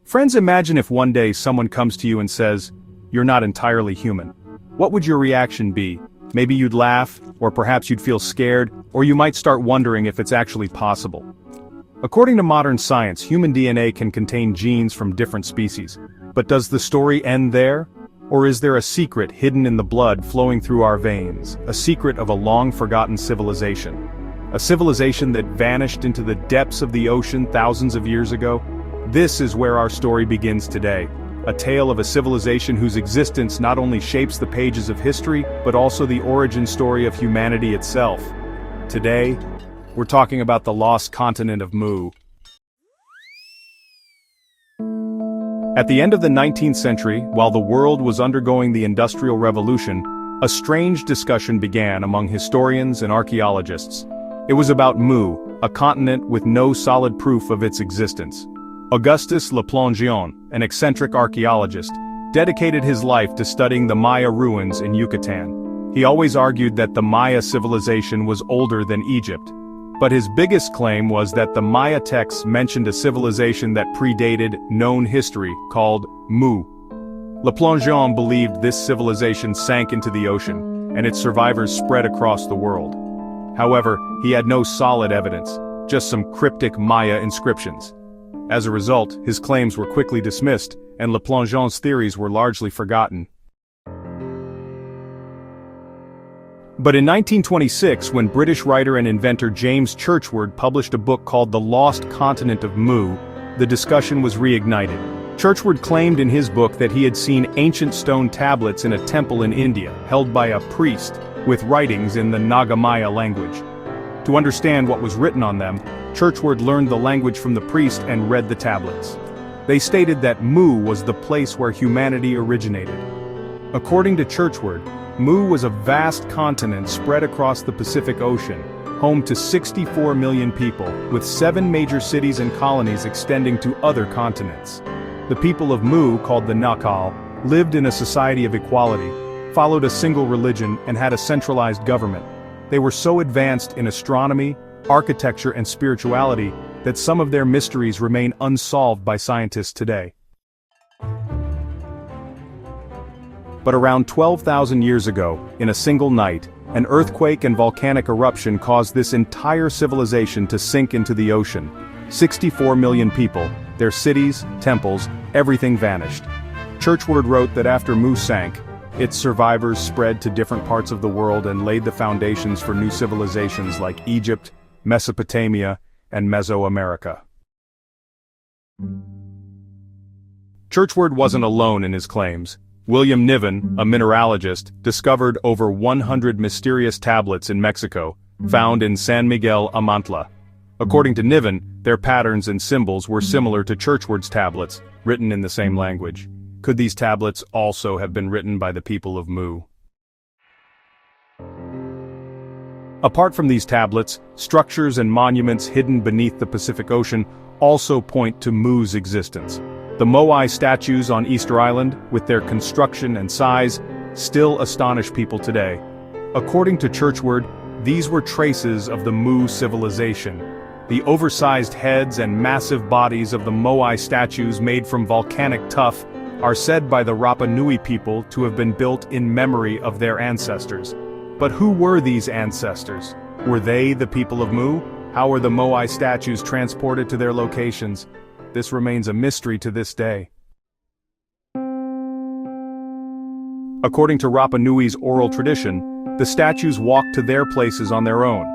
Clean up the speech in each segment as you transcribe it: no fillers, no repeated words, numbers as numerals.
Friends, imagine if one day someone comes to you and says, "You're not entirely human." What would your reaction be? Maybe you'd laugh, or perhaps you'd feel scared, or you might start wondering if it's actually possible. According to modern science, human DNA can contain genes from different species. But does the story end there? Or is there a secret hidden in the blood flowing through our veins, a secret of a long-forgotten civilization? A civilization that vanished into the depths of the ocean thousands of years ago? This is where our story begins today. A tale of a civilization whose existence not only shapes the pages of history, but also the origin story of humanity itself. Today, we're talking about the lost continent of Mu. At the end of the 19th century, while the world was undergoing the Industrial Revolution, a strange discussion began among historians and archaeologists. It was about Mu, a continent with no solid proof of its existence. Auguste Le Plongeon, an eccentric archaeologist, dedicated his life to studying the Maya ruins in Yucatan. He always argued that the Maya civilization was older than Egypt. But his biggest claim was that the Maya texts mentioned a civilization that predated known history, called Mu. Le Plongeon believed this civilization sank into the ocean, and its survivors spread across the world. However, he had no solid evidence, just some cryptic Maya inscriptions. As a result, his claims were quickly dismissed, and Le Plongeon's theories were largely forgotten. But in 1926, when British writer and inventor James Churchward published a book called The Lost Continent of Mu, the discussion was reignited. Churchward claimed in his book that he had seen ancient stone tablets in a temple in India, held by a priest, with writings in the Naga Maya language. To understand what was written on them, Churchward learned the language from the priest and read the tablets. They stated that Mu was the place where humanity originated. According to Churchward, Mu was a vast continent spread across the Pacific Ocean, home to 64 million people, with 7 major cities and colonies extending to other continents. The people of Mu, called the Nakal, lived in a society of equality, followed a single religion, and had a centralized government. They were so advanced in astronomy, architecture, and spirituality that some of their mysteries remain unsolved by scientists today. But around 12,000 years ago, in a single night, an earthquake and volcanic eruption caused this entire civilization to sink into the ocean. 64 million people, their cities, temples, everything vanished. Churchward wrote that after Mu sank, its survivors spread to different parts of the world and laid the foundations for new civilizations like Egypt, Mesopotamia, and Mesoamerica. Churchward wasn't alone in his claims. William Niven, a mineralogist, discovered over 100 mysterious tablets in Mexico, found in San Miguel Amantla. According to Niven, their patterns and symbols were similar to Churchward's tablets, written in the same language. Could these tablets also have been written by the people of Mu? Apart from these tablets, structures and monuments hidden beneath the Pacific Ocean also point to Mu's existence. The moai statues on Easter Island, with their construction and size, still astonish people today. According to Churchward, these were traces of the Mu civilization. The oversized heads and massive bodies of the moai statues made from volcanic tuff are said by the Rapa Nui people to have been built in memory of their ancestors. But who were these ancestors? Were they the people of Mu? How were the moai statues transported to their locations? This remains a mystery to this day. According to Rapa Nui's oral tradition, the statues walked to their places on their own.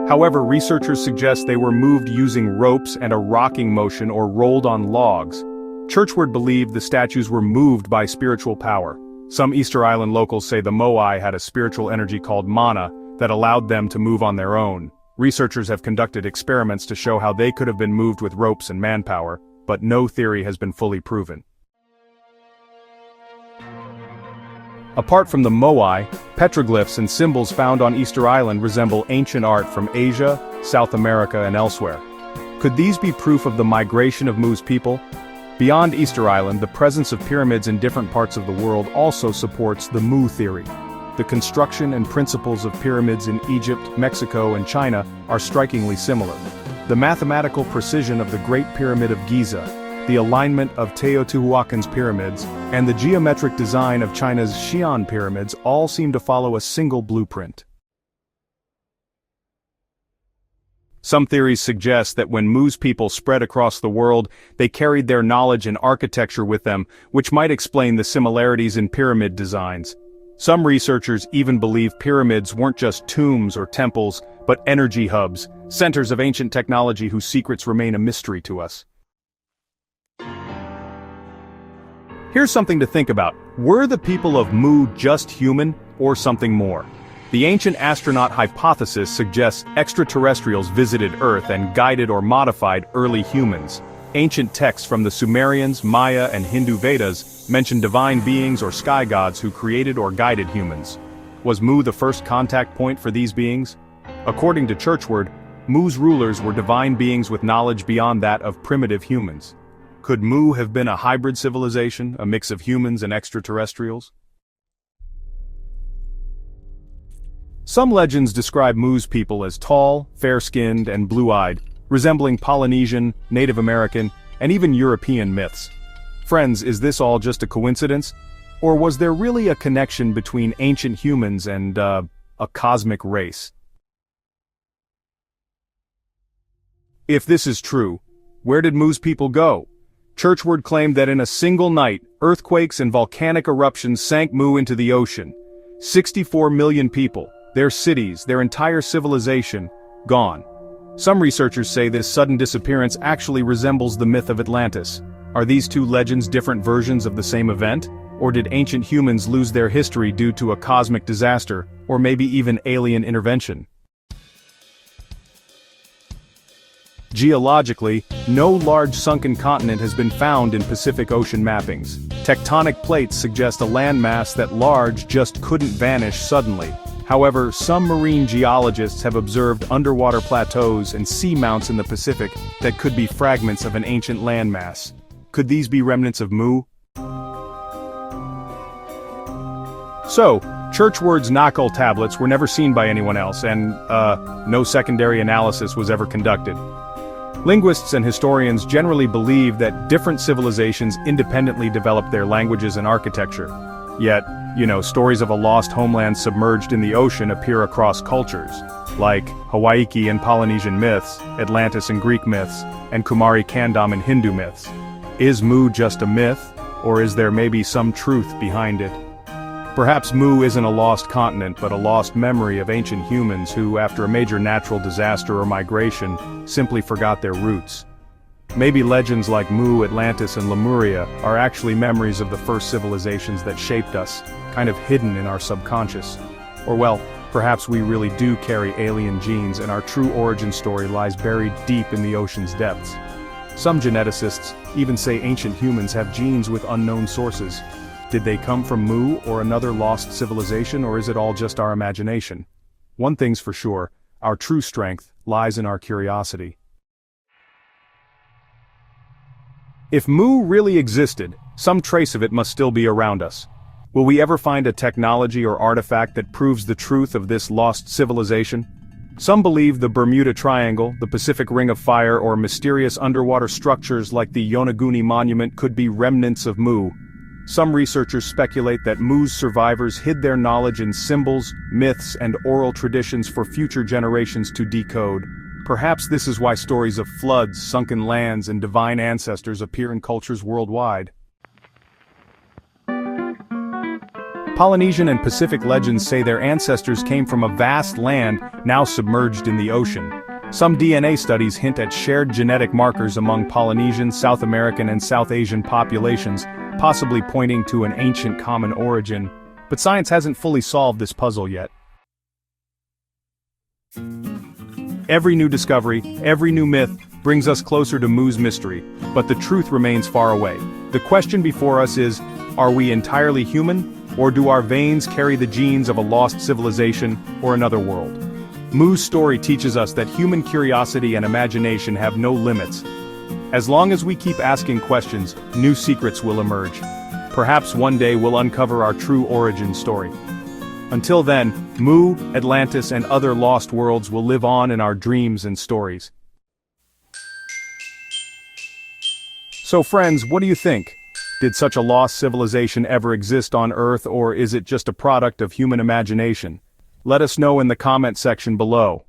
However, researchers suggest they were moved using ropes and a rocking motion or rolled on logs. Churchward believed the statues were moved by spiritual power. Some Easter Island locals say the moai had a spiritual energy called mana that allowed them to move on their own. Researchers have conducted experiments to show how they could have been moved with ropes and manpower, but no theory has been fully proven. Apart from the moai, petroglyphs and symbols found on Easter Island resemble ancient art from Asia, South America, and elsewhere. Could these be proof of the migration of Mu's people? Beyond Easter Island, the presence of pyramids in different parts of the world also supports the Mu theory. The construction and principles of pyramids in Egypt, Mexico, and China are strikingly similar. The mathematical precision of the Great Pyramid of Giza, the alignment of Teotihuacan's pyramids, and the geometric design of China's Xi'an pyramids all seem to follow a single blueprint. Some theories suggest that when Mu's people spread across the world, they carried their knowledge and architecture with them, which might explain the similarities in pyramid designs. Some researchers even believe pyramids weren't just tombs or temples, but energy hubs, centers of ancient technology whose secrets remain a mystery to us. Here's something to think about. Were the people of Mu just human, or something more? The ancient astronaut hypothesis suggests extraterrestrials visited Earth and guided or modified early humans. Ancient texts from the Sumerians, Maya, and Hindu Vedas mention divine beings or sky gods who created or guided humans. Was Mu the first contact point for these beings? According to Churchward, Mu's rulers were divine beings with knowledge beyond that of primitive humans. Could Mu have been a hybrid civilization, a mix of humans and extraterrestrials? Some legends describe Mu's people as tall, fair-skinned, and blue-eyed, resembling Polynesian, Native American, and even European myths. Friends, is this all just a coincidence? Or was there really a connection between ancient humans and, a cosmic race? If this is true, where did Mu's people go? Churchward claimed that in a single night, earthquakes and volcanic eruptions sank Mu into the ocean. 64 million people, their cities, their entire civilization, gone. Some researchers say this sudden disappearance actually resembles the myth of Atlantis. Are these two legends different versions of the same event? Or did ancient humans lose their history due to a cosmic disaster, or maybe even alien intervention? Geologically, no large sunken continent has been found in Pacific Ocean mappings. Tectonic plates suggest a landmass that large just couldn't vanish suddenly. However, some marine geologists have observed underwater plateaus and seamounts in the Pacific that could be fragments of an ancient landmass. Could these be remnants of Mu? So, Churchward's knuckle tablets were never seen by anyone else, and, no secondary analysis was ever conducted. Linguists and historians generally believe that different civilizations independently developed their languages and architecture. Yet, stories of a lost homeland submerged in the ocean appear across cultures, like Hawaii and Polynesian myths, Atlantis and Greek myths, and Kumari Kandam in Hindu myths. Is Mu just a myth, or is there maybe some truth behind it? Perhaps Mu isn't a lost continent but a lost memory of ancient humans who, after a major natural disaster or migration, simply forgot their roots. Maybe legends like Mu, Atlantis, and Lemuria are actually memories of the first civilizations that shaped us, kind of hidden in our subconscious. Or well, perhaps we really do carry alien genes and our true origin story lies buried deep in the ocean's depths. Some geneticists even say ancient humans have genes with unknown sources. Did they come from Mu or another lost civilization, or is it all just our imagination? One thing's for sure, our true strength lies in our curiosity. If Mu really existed, some trace of it must still be around us. Will we ever find a technology or artifact that proves the truth of this lost civilization? Some believe the Bermuda Triangle, the Pacific Ring of Fire, or mysterious underwater structures like the Yonaguni Monument could be remnants of Mu. Some researchers speculate that Mu's survivors hid their knowledge in symbols, myths, and oral traditions for future generations to decode. Perhaps this is why stories of floods, sunken lands, and divine ancestors appear in cultures worldwide. Polynesian and Pacific legends say their ancestors came from a vast land now submerged in the ocean. Some DNA studies hint at shared genetic markers among Polynesian, South American, and South Asian populations, possibly pointing to an ancient common origin. But science hasn't fully solved this puzzle yet. Every new discovery, every new myth, brings us closer to Mu's mystery, but the truth remains far away. The question before us is, are we entirely human, or do our veins carry the genes of a lost civilization or another world? Mu's story teaches us that human curiosity and imagination have no limits. As long as we keep asking questions, new secrets will emerge. Perhaps one day we'll uncover our true origin story. Until then, Mu, Atlantis, and other lost worlds will live on in our dreams and stories. So friends, what do you think? Did such a lost civilization ever exist on Earth, or is it just a product of human imagination? Let us know in the comment section below.